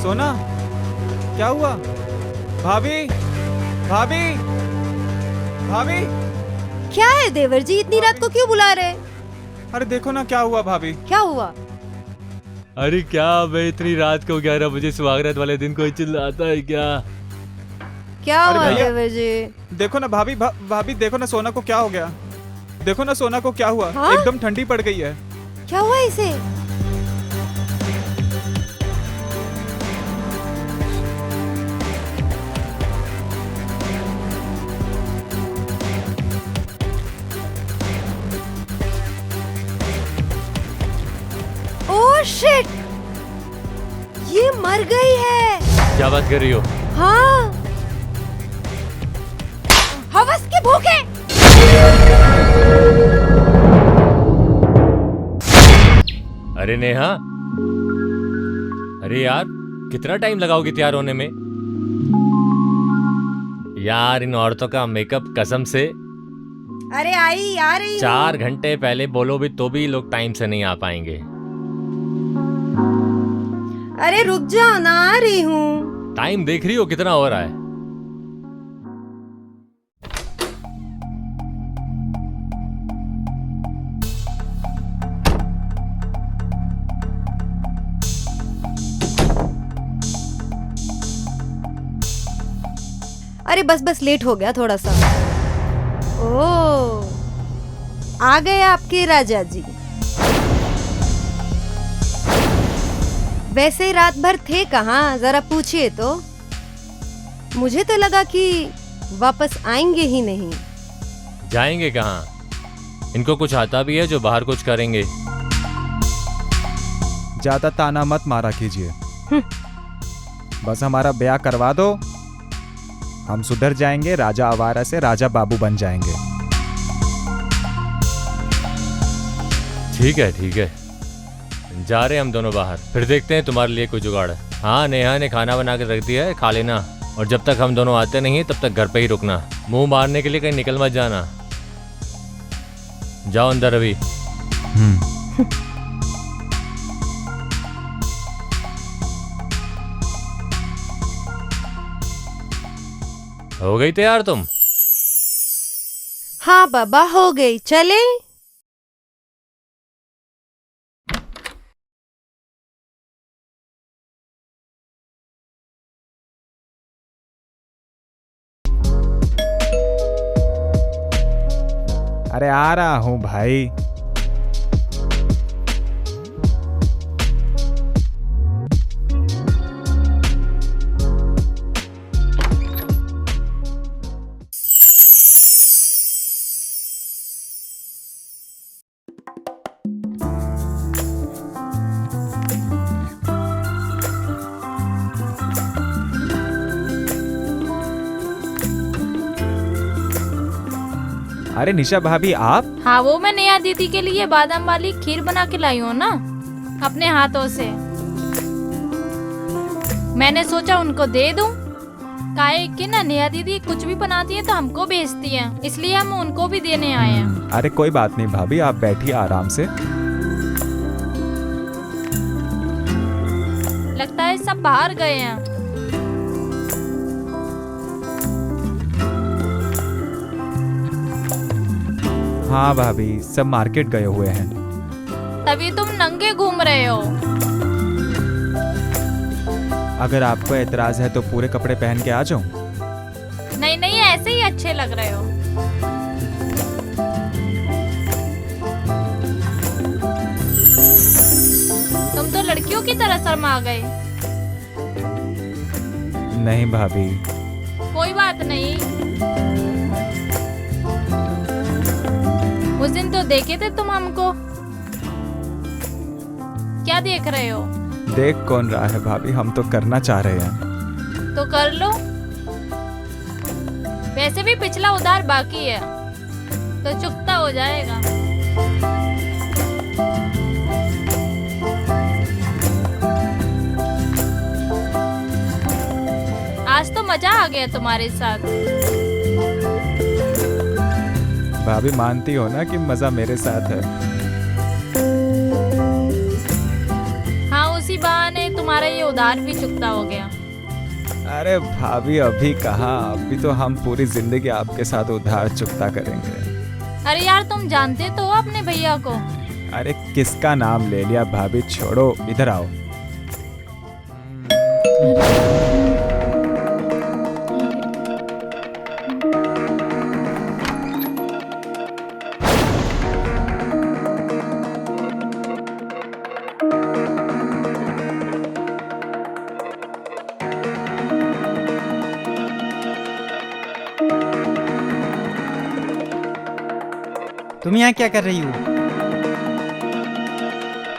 सोना, क्या हुआ? भाभी, भाभी, भाभी। क्या है देवर जी, इतनी रात को क्यों बुला रहे? अरे देखो ना क्या हुआ भाभी। क्या हुआ? अरे क्या मैं इतनी रात को 11 बजे सुहागरात वाले दिन कोई चिल्लाता है क्या? क्या अरे हुआ भैया, देवर जी? देखो ना भाभी, भाभी देखो ना सोना को क्या हो गया। देखो ना सोना को क्या हुआ। हाँ? एकदम ठंडी पड़ गई है। क्या हुआ इसे? Oh shit! ये मर गई है। क्या बात कर रही हो? हाँ, हवस के भूखे। अरे नेहा, अरे यार कितना टाइम लगाओगी तैयार होने में? यार इन औरतों का मेकअप कसम से। अरे आई आ रही हूँ। 4 घंटे पहले बोलो भी तो भी लोग टाइम से नहीं आ पाएंगे। अरे रुक जाओ ना, आ रही हूँ। टाइम देख रही हो कितना हो रहा है? अरे बस बस लेट हो गया थोड़ा सा। ओह, आ गए आपके राजा जी। वैसे रात भर थे कहाँ, जरा पूछिए तो। मुझे तो लगा कि वापस आएंगे ही नहीं। जाएंगे कहाँ? इनको कुछ आता भी है जो बाहर कुछ करेंगे। ज्यादा ताना मत मारा कीजिए। बस हमारा ब्याह करवा दो, हम सुधर जाएंगे। राजा आवारा से राजा बाबू बन जाएंगे। ठीक है ठीक है, जा रहे हम दोनों बाहर, फिर देखते हैं तुम्हारे लिए कोई जुगाड़। हाँ, नेहा ने खाना बना के रख दिया है, खा लेना। और जब तक हम दोनों आते नहीं तब तक घर पे ही रुकना। मुंह मारने के लिए कहीं निकल मत जाना। जाओ अंदर अभी। हो गई तैयार तुम? हाँ बाबा, हो गई, चले। अरे आ रहा हूँ भाई। अरे निशा भाभी आप? हाँ, वो मैं नेहा दीदी के लिए बादाम वाली खीर बना के लाई हूँ ना, अपने हाथों से। मैंने सोचा उनको दे दूं। काहे कि ना नेहा दीदी कुछ भी बनाती है तो हमको भेजती है, इसलिए हम उनको भी देने आए हैं। अरे कोई बात नहीं भाभी, आप बैठिए आराम से। लगता है सब बाहर गए हैं। हाँ भाभी, सब मार्केट गए हुए हैं। तभी तुम नंगे घूम रहे हो। अगर आपको एतराज है तो पूरे कपड़े पहन के आ जाऊं? नहीं नहीं, ऐसे ही अच्छे लग रहे हो। तुम तो लड़कियों की तरह शर्मा गए। नहीं भाभी। कोई बात नहीं, उस दिन तो देखे थे तुम हमको। क्या देख रहे हो? देख कौन रहा है भाभी, हम तो करना चाह रहे हैं। तो कर लो। वैसे भी पिछला उधार बाकी है तो चुकता हो जाएगा। आज तो मजा आ गया तुम्हारे साथ। भाभी मानती हो ना कि मजा मेरे साथ है? हाँ, उसी बहाने तुम तुम्हारा ये उधार भी चुकता हो गया। अरे भाभी अभी कहाँ, अभी तो हम पूरी जिंदगी आपके साथ उधार चुकता करेंगे। अरे यार तुम जानते तो हो अपने भैया को। अरे किसका नाम ले लिया भाभी, छोड़ो, इधर आओ। तुम यहाँ क्या कर रही हो?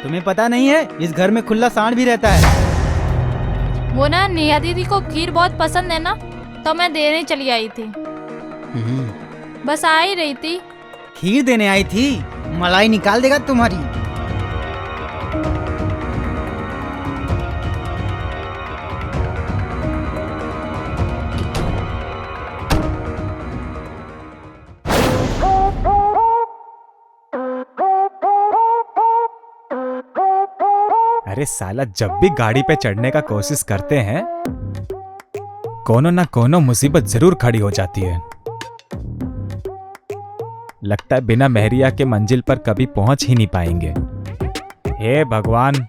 तुम्हें पता नहीं है इस घर में खुला सांड भी रहता है। वो ना नेहा दीदी को खीर बहुत पसंद है ना, तो मैं देने चली आई थी। बस आ ही रही थी। खीर देने आई थी? मलाई निकाल देगा तुम्हारी। अरे साला, जब भी गाड़ी पे चढ़ने का कोशिश करते हैं कोनो ना कोनो मुसीबत जरूर खड़ी हो जाती है। लगता है बिना मेहरिया के मंजिल पर कभी पहुंच ही नहीं पाएंगे। हे भगवान।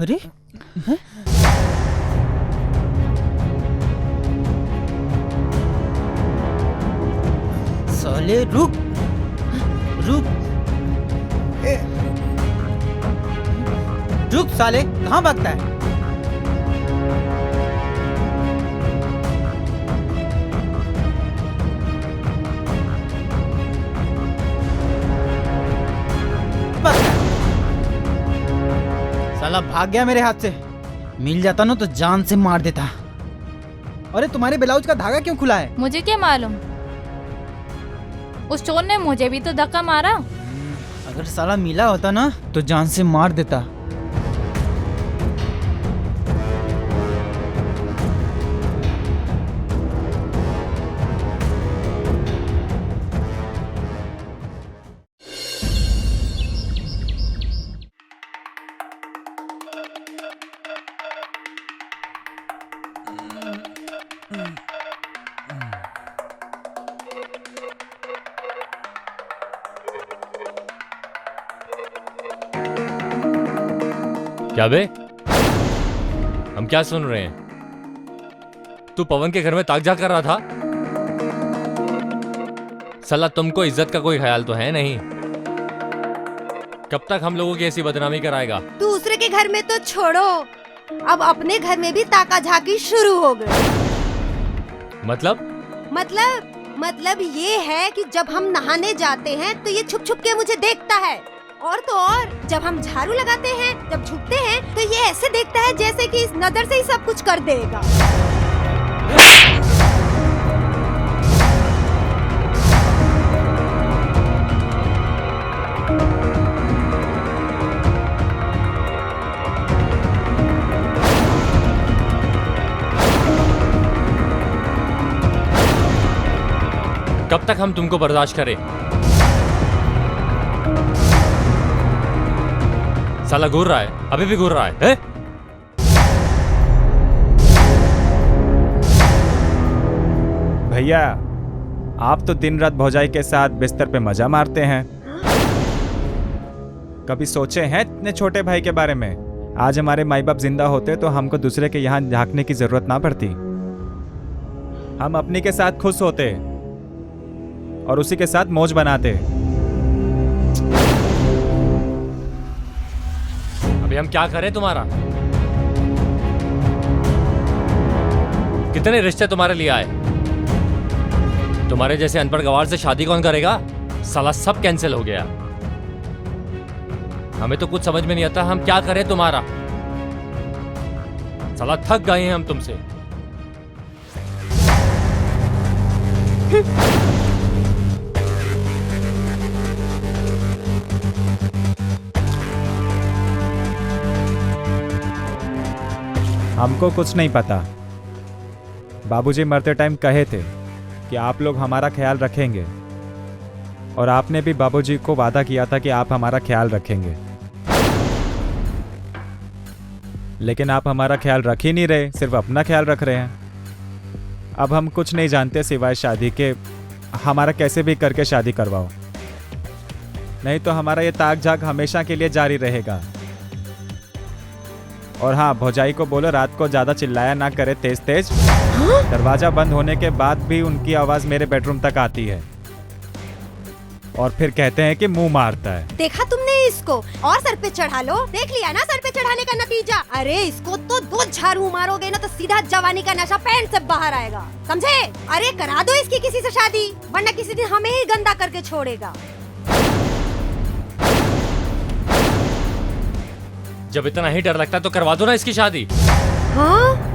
अरे साले रुक रुक रुक साले, कहाँ भागता है? साला भाग गया मेरे हाथ से। मिल जाता ना तो जान से मार देता। अरे तुम्हारे ब्लाउज का धागा क्यों खुला है? मुझे क्या मालूम, उस चोर ने मुझे भी तो धक्का मारा। अगर साला मिला होता ना तो जान से मार देता। क्या बे, हम क्या सुन रहे हैं? तू पवन के घर में ताक झाक कर रहा था? साला तुमको इज्जत का कोई ख्याल तो है नहीं। कब तक हम लोगों की ऐसी बदनामी कराएगा? दूसरे के घर में तो छोड़ो, अब अपने घर में भी ताका झाकी शुरू हो गई। मतलब ये है कि जब हम नहाने जाते हैं तो ये छुप छुप के मुझे देखता है, और तो और जब हम झाड़ू लगाते हैं, जब झुकते हैं तो ये ऐसे देखता है जैसे कि इस नजर से ही सब कुछ कर देगा। कब तक हम तुमको बर्दाश्त करें? साला घूर रहा है, अभी भी घूर रहा है? भैया, आप तो दिन रात भौजाई के साथ बिस्तर पे मजा मारते हैं। कभी सोचे हैं इतने छोटे भाई के बारे में? आज हमारे माई बाप जिंदा होते तो हमको दूसरे के यहाँ झांकने की जरूरत ना पड़ती। हम अपनी के साथ खुश होते और उसी के साथ मौज बनाते। अभी हम क्या करें तुम्हारा? कितने रिश्ते तुम्हारे लिए आए? तुम्हारे जैसे अनपढ़ गवार से शादी कौन करेगा? साला सब कैंसिल हो गया। हमें तो कुछ समझ में नहीं आता हम क्या करें तुम्हारा। साला थक गए हैं हम तुमसे। हमको कुछ नहीं पता। बाबूजी मरते टाइम कहे थे कि आप लोग हमारा ख्याल रखेंगे, और आपने भी बाबूजी को वादा किया था कि आप हमारा ख्याल रखेंगे, लेकिन आप हमारा ख्याल रख ही नहीं रहे, सिर्फ अपना ख्याल रख रहे हैं। अब हम कुछ नहीं जानते सिवाय शादी के। हमारा कैसे भी करके शादी करवाओ, नहीं तो हमारा ये ताक झाक हमेशा के लिए जारी रहेगा। और हाँ, भौजाई को बोलो रात को ज्यादा चिल्लाया ना करे तेज तेज। दरवाजा बंद होने के बाद भी उनकी आवाज मेरे बेडरूम तक आती है, और फिर कहते हैं कि मुंह मारता है। देखा तुमने इसको? और सर पे चढ़ा लो। देख लिया ना सर पे चढ़ाने का नतीजा? अरे इसको तो 2 झाड़ू मारोगे ना तो सीधा जवानी का नशा पैंट से बाहर आएगा, समझे? अरे करा दो इसकी किसी से शादी, वरना किसी दिन हमें ही गंदा करके छोड़ेगा। जब इतना ही डर लगता है तो करवा दो ना इसकी शादी। हाँ?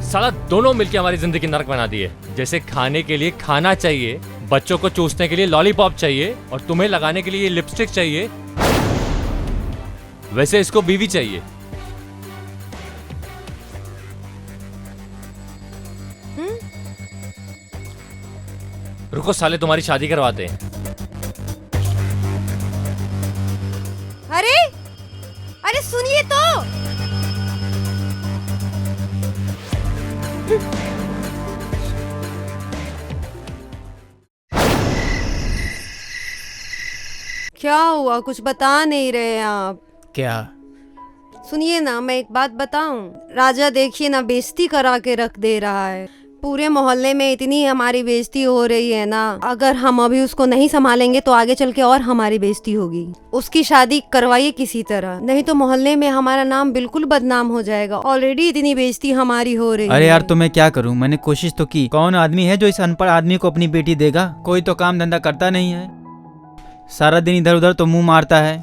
साला दोनों मिलके हमारी जिंदगी नरक बना दी है। जैसे खाने के लिए खाना चाहिए, बच्चों को चूसने के लिए लॉलीपॉप चाहिए, और तुम्हें लगाने के लिए लिपस्टिक चाहिए, वैसे इसको बीवी चाहिए। रुको साले, तुम्हारी शादी करवाते हैं। अरे अरे सुनिए तो। क्या हुआ? कुछ बता नहीं रहे आप। क्या? सुनिए ना, मैं एक बात बताऊं। राजा देखिए ना, बेइज्जती करा के रख दे रहा है। पूरे मोहल्ले में इतनी हमारी बेइज्जती हो रही है ना, अगर हम अभी उसको नहीं संभालेंगे तो आगे चल के और हमारी बेइज्जती होगी। उसकी शादी करवाइए किसी तरह, नहीं तो मोहल्ले में हमारा नाम बिल्कुल बदनाम हो जाएगा। ऑलरेडी इतनी बेइज्जती हमारी हो रही है। अरे यार, तो मैं क्या करूं? मैंने कोशिश तो की। कौन आदमी है जो इस अनपढ़ आदमी को अपनी बेटी देगा? कोई तो काम धंधा करता नहीं है, सारा दिन इधर उधर तो मुंह मारता है।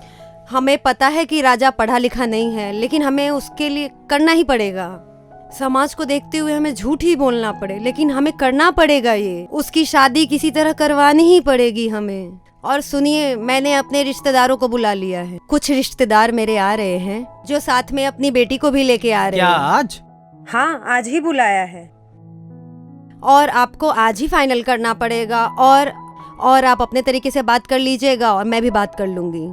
हमें पता है कि राजा पढ़ा लिखा नहीं है, लेकिन हमें उसके लिए करना ही पड़ेगा। समाज को देखते हुए हमें झूठ ही बोलना पड़े, लेकिन हमें करना पड़ेगा। ये उसकी शादी किसी तरह करवानी ही पड़ेगी हमें। और सुनिए, मैंने अपने रिश्तेदारों को बुला लिया है। कुछ रिश्तेदार मेरे आ रहे हैं जो साथ में अपनी बेटी को भी लेके आ रहे हैं। क्या आज? हाँ, आज ही बुलाया है, और आपको आज ही फाइनल करना पड़ेगा। और आप अपने तरीके से बात कर लीजिएगा, और मैं भी बात कर लूंगी।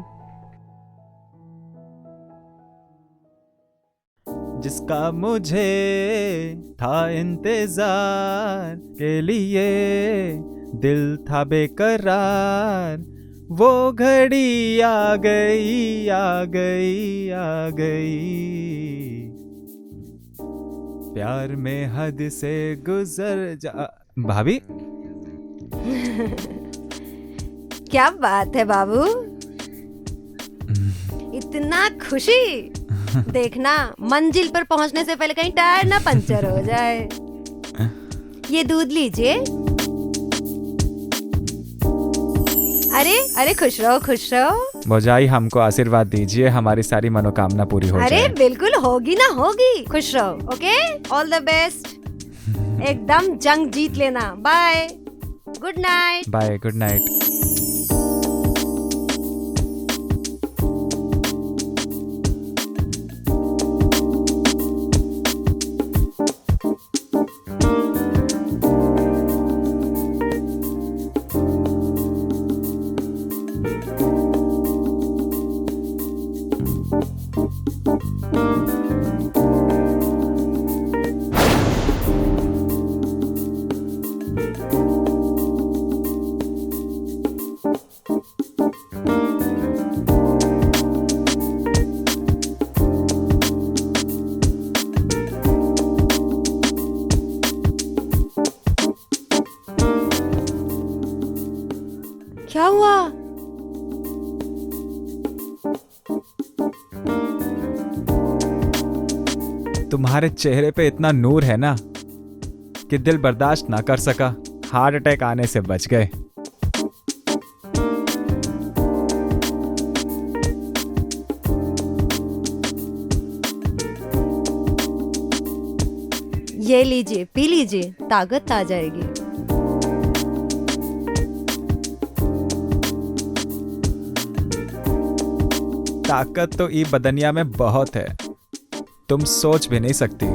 जिसका मुझे था इंतजार के लिए, दिल था बेकरार, वो घड़ी आ गई आ गई आ गई। प्यार में हद से गुजर जा। भाभी क्या बात है बाबू, इतना खुशी? देखना मंजिल पर पहुंचने से पहले कहीं टायर ना पंचर हो जाए। ये दूध लीजिए। अरे अरे खुश रहो खुश रहो। भौजाई हमको आशीर्वाद दीजिए, हमारी सारी मनोकामना पूरी हो अरे जाए। बिल्कुल होगी ना होगी, खुश रहो। Okay, all the best. एकदम जंग जीत लेना। Bye, good night. Bye, good night. क्या हुआ? तुम्हारे चेहरे पे इतना नूर है ना कि दिल बर्दाश्त ना कर सका, हार्ट अटैक आने से बच गए। ये लीजिए, पी लीजिए, ताकत आ जाएगी। ताकत तो ई बदनिया में बहुत है, तुम सोच भी नहीं सकती।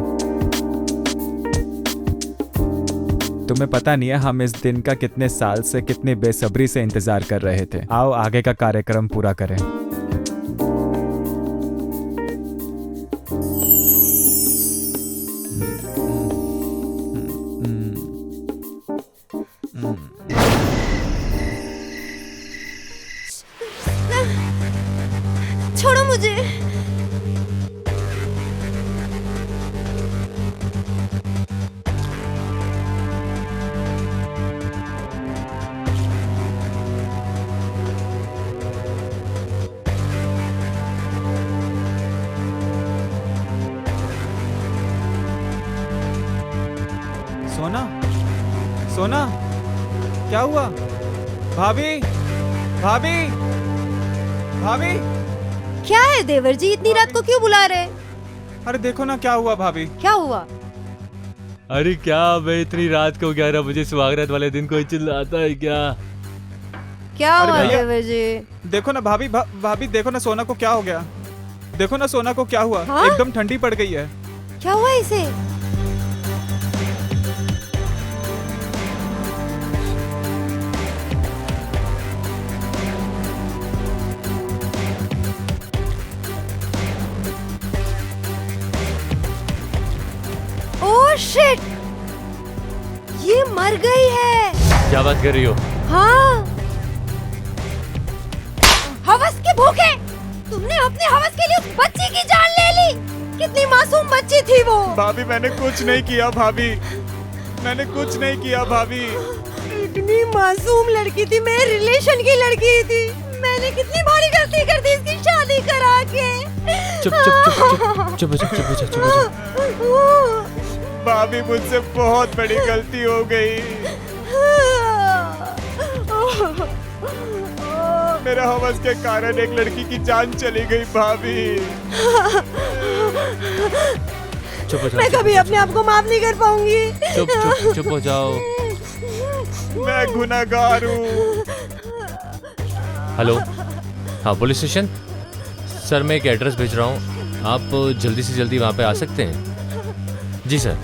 तुम्हें पता नहीं है हम इस दिन का कितने साल से, कितनी बेसब्री से इंतजार कर रहे थे। आओ आगे का कार्यक्रम पूरा करें। छोड़ो मुझे। सोना, सोना, क्या हुआ? भाभी, भाभी, भाभी। क्या है देवर जी, इतनी रात को क्यों बुला रहे? अरे देखो ना क्या हुआ भाभी। क्या हुआ? अरे क्या मैं इतनी रात को 11 बजे सुहागरात वाले दिन कोई चिल्लाता है क्या? क्या अरे हुआ भैया। देवर जी? देखो ना भाभी, भाभी देखो ना सोना को क्या हो गया। देखो ना सोना को क्या हुआ। हाँ? एकदम ठंडी पड़ गई है। क्या हुआ इसे? ओह शिट, ये मर गई है। क्या बात कर रही हो? हाँ, हवस के भूखे तुमने अपने हवस के लिए उस बच्ची की जान ले ली। कितनी मासूम बच्ची थी वो। भाभी मैंने कुछ नहीं किया भाभी, मैंने कुछ नहीं किया भाभी। इतनी मासूम लड़की थी, मेरे रिलेशन की लड़की थी। मैंने कितनी बड़ी गलती कर दी इसकी शादी करा के। चुप चुप चुप चुप चुप चुप चुप चुप चुप। भाभी मुझसे बहुत बड़ी गलती हो गई। मेरे हवस के कारण एक लड़की की जान चली गई भाभी। चुप हो जाओ, मैं चुप कभी हो अपने आप को माफ नहीं कर पाऊंगी। चुप चुप चुप हो जाओ। मैं गुनहगार हूँ। हेलो, हाँ पुलिस स्टेशन। सर मैं एक एड्रेस भेज रहा हूँ, आप जल्दी से जल्दी वहाँ पे आ सकते हैं? जी sir,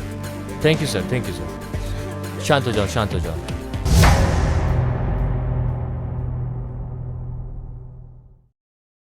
thank you sir, thank you sir. शांत हो जाओ, शांत हो जाओ।